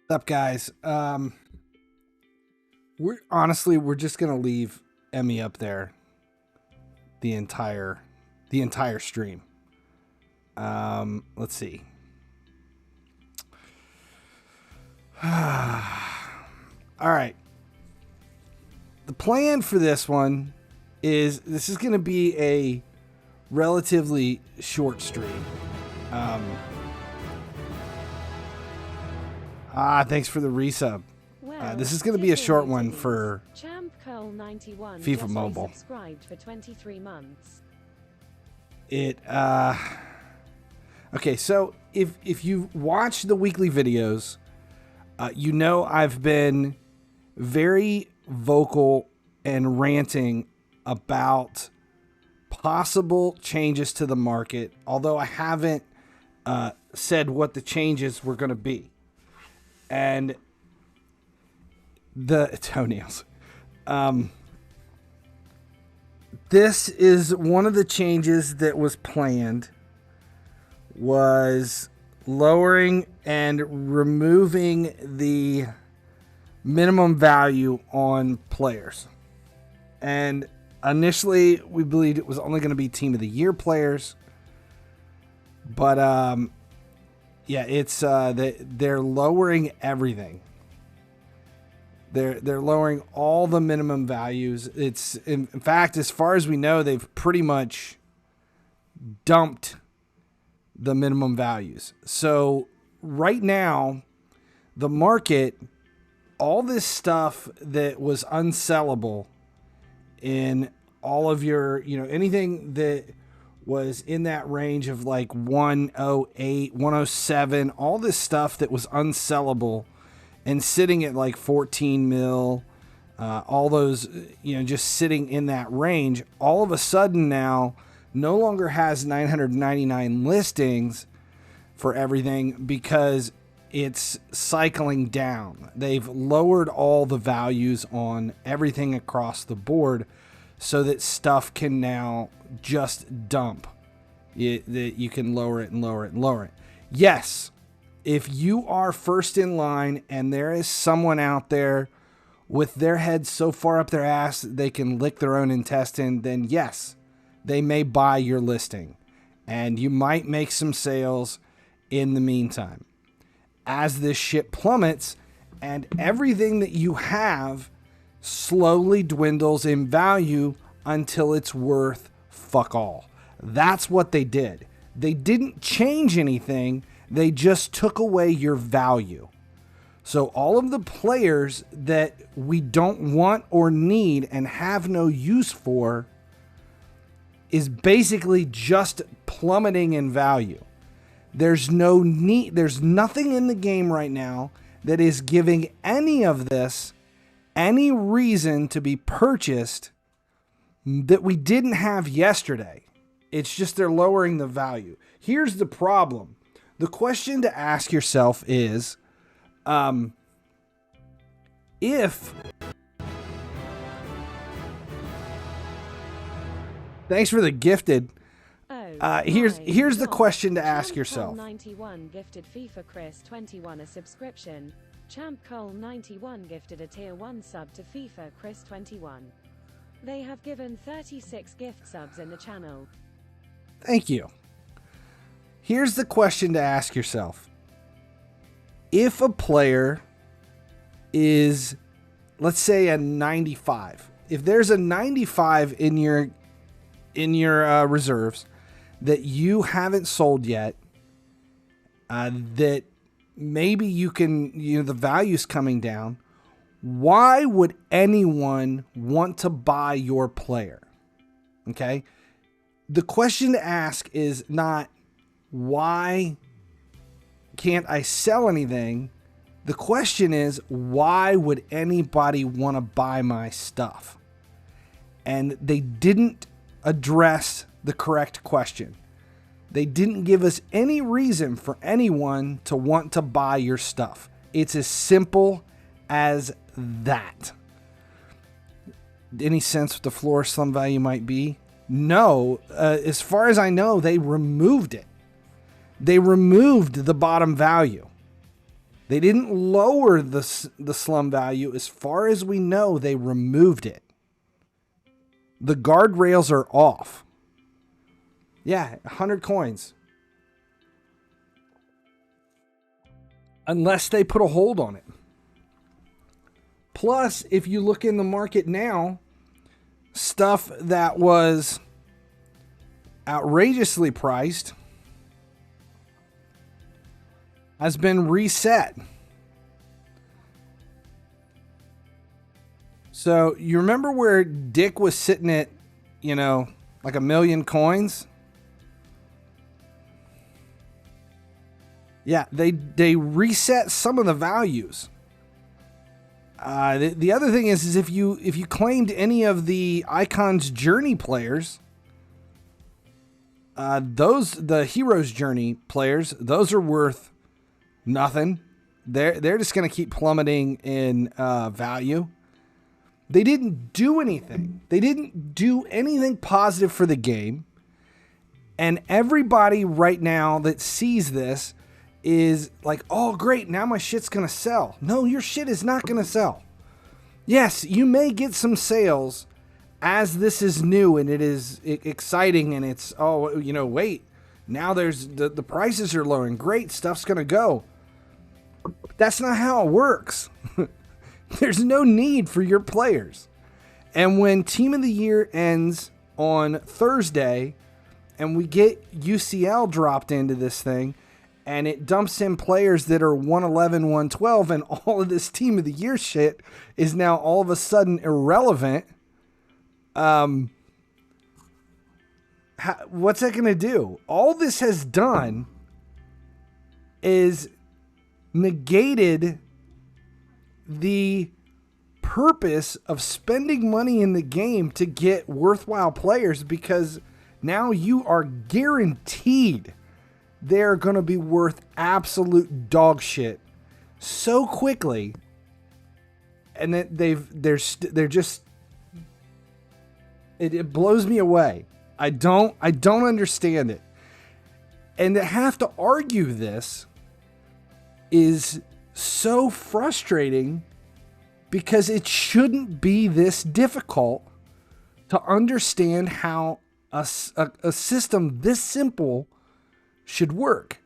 What's up, guys? We're just gonna leave Emmy up there the entire stream. Let's see. All right. The plan for this one is this is going to be a relatively short stream. Thanks for the resub. This is going to be a short one for FIFA Mobile. Subscribed for 23 months. Okay, so if you watch the weekly videos, you know I've been very vocal and ranting about possible changes to the market, although I haven't said what the changes were going to be. And the toenails. This is one of the changes that was planned, was lowering and removing the minimum value on players. And initially we believed it was only going to be Team of the Year players, but yeah, it's they're lowering everything. They're lowering all the minimum values. It's in fact, as far as we know, they've pretty much dumped the minimum values. So right now, the market, all this stuff that was unsellable in all of your, anything that was in that range of like 108, 107, all this stuff that was unsellable and sitting at like 14 mil, all those, just sitting in that range, all of a sudden now no longer has 999 listings for everything because it's cycling down. They've lowered all the values on everything across the board so that stuff can now just dump. That you can lower it and lower it and lower it. Yes, if you are first in line and there is someone out there with their head so far up their ass they can lick their own intestine, then yes, they may buy your listing and you might make some sales in the meantime. As this shit plummets and everything that you have slowly dwindles in value until it's worth fuck all. That's what they did. They didn't change anything. They just took away your value. So all of the players that we don't want or need and have no use for is basically just plummeting in value. There's no need. There's nothing in the game right now that is giving any of this any reason to be purchased that we didn't have yesterday. It's just they're lowering the value. Here's the problem. The question to ask yourself is, if... Thanks for the gifted. Here's the question to ask yourself. 91 gifted FIFA Chris 21 a subscription. Champ Cole 91 gifted a tier 1 sub to FIFA Chris 21. They have given 36 gift subs in the channel. Thank you. Here's the question to ask yourself. If a player is, let's say, a 95, if there's a 95 in your reserves that you haven't sold yet, that maybe you can, the value's coming down, why would anyone want to buy your player? Okay? The question to ask is not, why can't I sell anything? The question is, why would anybody want to buy my stuff? And they didn't address the correct question. They didn't give us any reason for anyone to want to buy your stuff. It's as simple as that. Any sense what the floor slum value might be? No. As far as I know, they removed it. They removed the bottom value. They didn't lower the slum value. As far as we know, they removed it. The guardrails are off. Yeah, 100 coins. Unless they put a hold on it. Plus, if you look in the market now, stuff that was outrageously priced has been reset. So you remember where Dick was sitting at, you know, like 1 million coins? Yeah, they reset some of the values. The other thing is if you claimed any of the Icon's Journey players, the Hero's Journey players, those are worth nothing. They're just going to keep plummeting in value. They didn't do anything. They didn't do anything positive for the game. And everybody right now that sees this is like, oh, great, now my shit's going to sell. No, your shit is not going to sell. Yes, you may get some sales as this is new and it is exciting and it's, oh, you know, wait, now there's the prices are lowering. Great, stuff's going to go. But that's not how it works. There's no need for your players. And when Team of the Year ends on Thursday and we get UCL dropped into this thing, and it dumps in players that are 111, 112, and all of this Team of the Year shit is now all of a sudden irrelevant. What's that going to do? All this has done is negated the purpose of spending money in the game to get worthwhile players, because now you are guaranteed they're going to be worth absolute dog shit so quickly, and that they're just it blows me away. I don't understand it. And to have to argue this is so frustrating, because it shouldn't be this difficult to understand how a system this simple should work.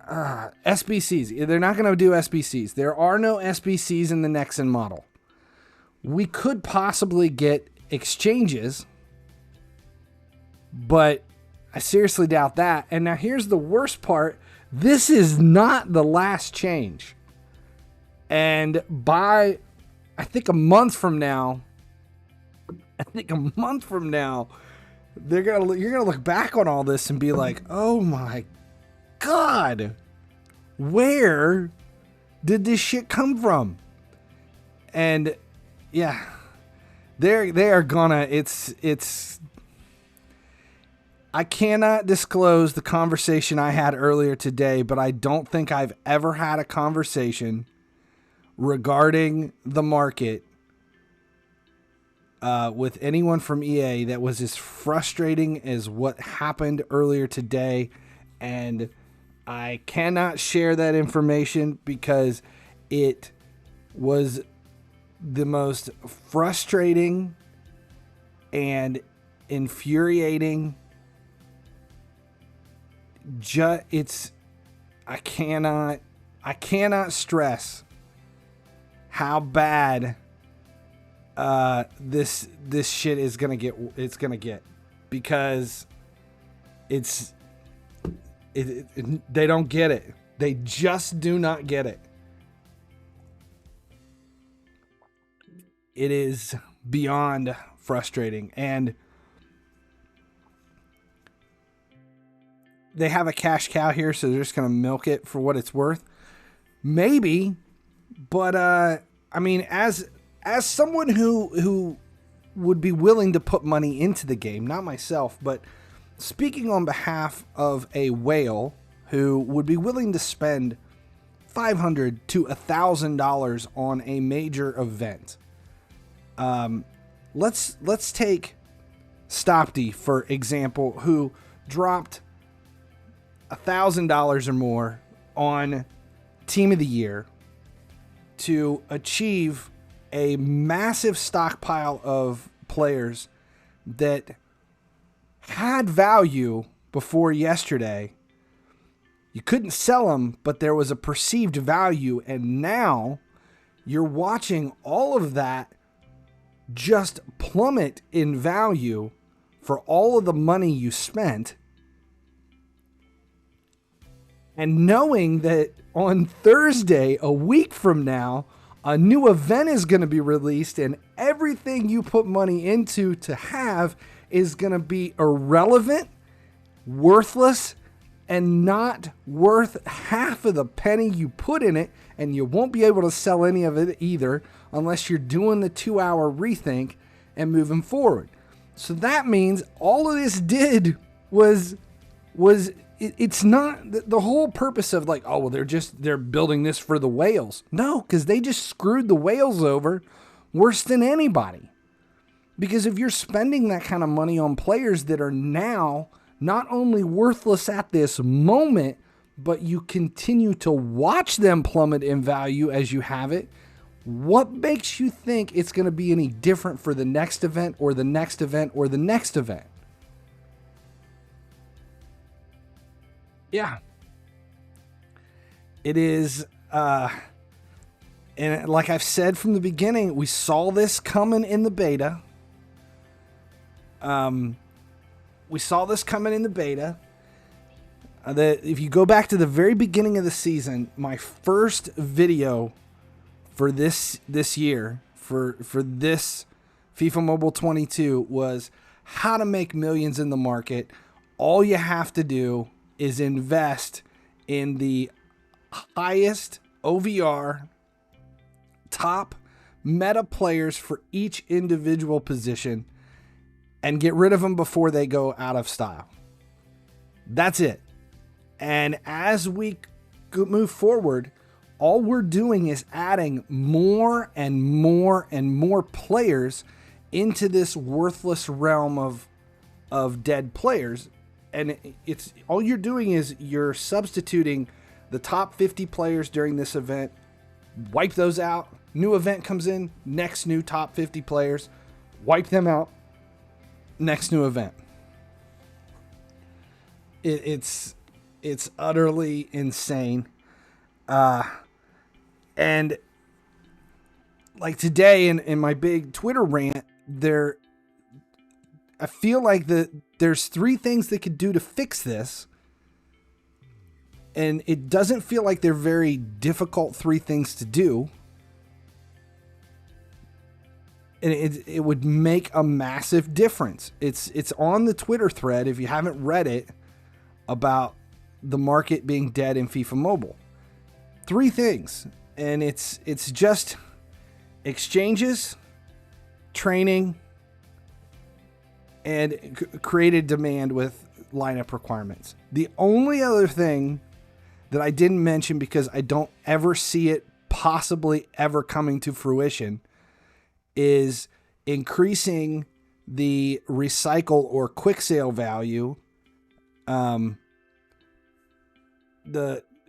SBCs. They're not going to do SBCs. There are no SBCs in the Nexon model. We could possibly get exchanges, but I seriously doubt that. And now here's the worst part. This is not the last change. And by, I think a month from now, you're gonna look back on all this and be like, oh my God, where did this shit come from? And yeah, they are gonna, it's, I cannot disclose the conversation I had earlier today, but I don't think I've ever had a conversation regarding the market with anyone from EA that was as frustrating as what happened earlier today. And I cannot share that information because it was the most frustrating and infuriating. I cannot stress how bad this shit is gonna get, because they don't get it. They just do not get it. It is beyond frustrating, and they have a cash cow here, so they're just gonna milk it for what it's worth. Maybe, but I mean, as someone who would be willing to put money into the game, not myself, but speaking on behalf of a whale who would be willing to spend $500 to $1,000 on a major event. Let's take Stopty, for example, who dropped $1,000 or more on Team of the Year to achieve a massive stockpile of players that had value before yesterday. You couldn't sell them, but there was a perceived value, and now you're watching all of that just plummet in value for all of the money you spent. And knowing that on Thursday, a week from now, a new event is going to be released, and everything you put money into to have is going to be irrelevant, worthless, and not worth half of the penny you put in it, and you won't be able to sell any of it either unless you're doing the 2-hour rethink and moving forward. So that means all of this did was it's not the whole purpose of like, oh, well, they're building this for the whales. No, because they just screwed the whales over worse than anybody. Because if you're spending that kind of money on players that are now not only worthless at this moment, but you continue to watch them plummet in value as you have it, what makes you think it's going to be any different for the next event or the next event or the next event? Yeah. It is, and like I've said from the beginning, we saw this coming in the beta. We saw this coming in the beta. If you go back to the very beginning of the season, my first video for this year, for this FIFA Mobile 22 was how to make millions in the market. All you have to do is invest in the highest OVR top meta players for each individual position and get rid of them before they go out of style. That's it. And as we move forward, all we're doing is adding more and more and more players into this worthless realm of dead players. And it's all you're doing is you're substituting the top 50 players during this event, wipe those out, new event comes in, next new top 50 players, wipe them out, next new event. It's utterly insane. And like today in my big Twitter rant, I feel like there's 3 things they could do to fix this. And it doesn't feel like they're very difficult 3 things to do. And it would make a massive difference. It's on the Twitter thread, if you haven't read it, about the market being dead in FIFA Mobile. 3 things. And it's just exchanges, training, and created demand with lineup requirements. The only other thing that I didn't mention, because I don't ever see it possibly ever coming to fruition, is increasing the recycle or quick sale value.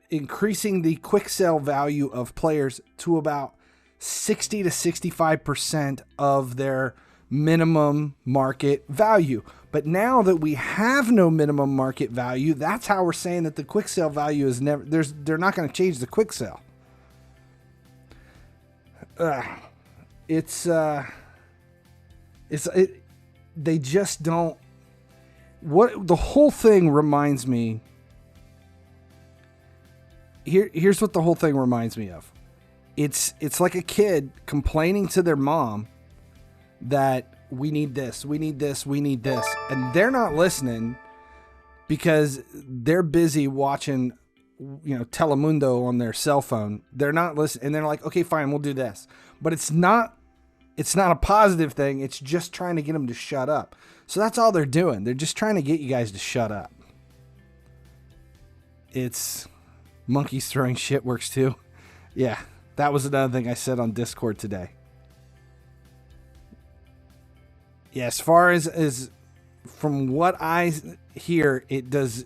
Increasing the quick sale value of players to about 60 to 65% of their minimum market value. But now that we have no minimum market value, that's how we're saying that the quick sale value is never, they're not going to change the quick sale. They just don't. What the whole thing reminds me. Here's what the whole thing reminds me of. It's like a kid complaining to their mom that we need this, we need this, we need this. And they're not listening because they're busy watching, Telemundo on their cell phone. They're not listening. And they're like, okay, fine, we'll do this. But it's not a positive thing. It's just trying to get them to shut up. So that's all they're doing. They're just trying to get you guys to shut up. It's monkeys throwing shit works too. Yeah, that was another thing I said on Discord today. Yeah, as far as from what I hear, it does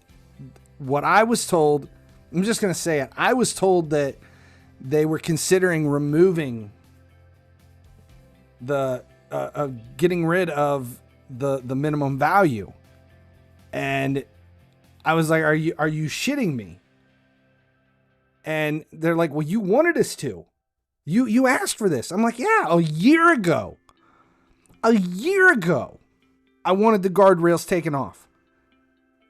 what I was told I'm just going to say it. I was told that they were considering removing the getting rid of the minimum value, and I was like, are you shitting me? And they're like, well, you wanted us to. You asked for this. I'm like, yeah, a year ago, I wanted the guardrails taken off.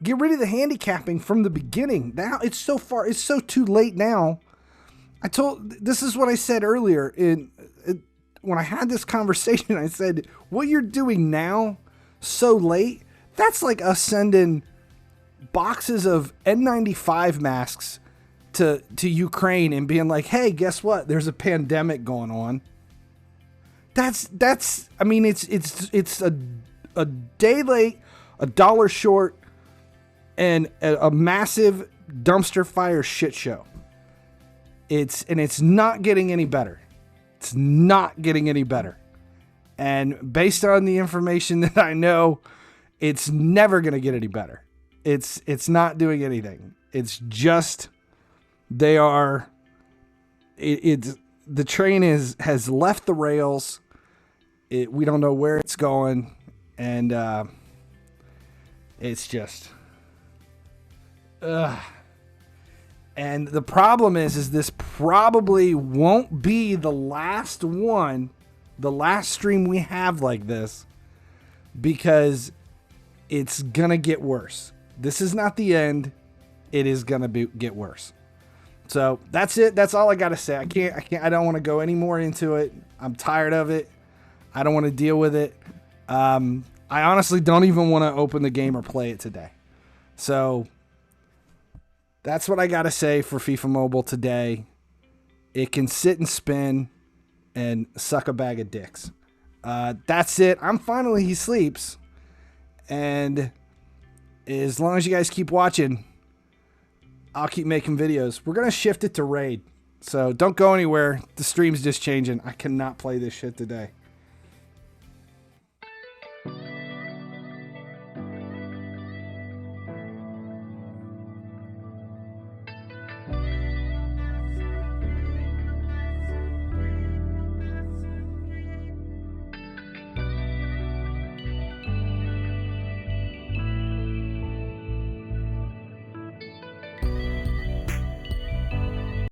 Get rid of the handicapping from the beginning. Now it's so too late now. This is what I said earlier when I had this conversation. I said, what you're doing now, so late, that's like us sending boxes of N95 masks to Ukraine and being like, hey, guess what? There's a pandemic going on. I mean, it's a day late, $1 short, and a massive dumpster fire shit show. It's not getting any better. It's not getting any better. And based on the information that I know, it's never going to get any better. It's not doing anything. It's just the train has left the rails. We don't know where it's going, and it's just and the problem is this probably won't be the last one, the last stream we have like this, because it's gonna get worse. This is not the end. It is gonna get worse. So that's it. That's all I gotta say. I don't want to go any more into it. I'm tired of it. I don't want to deal with it. I honestly don't even want to open the game or play it today. So that's what I got to say for FIFA Mobile today. It can sit and spin and suck a bag of dicks. That's it. I'm FinallyHeSleeps. And as long as you guys keep watching, I'll keep making videos. We're going to shift it to Raid. So don't go anywhere. The stream's just changing. I cannot play this shit today.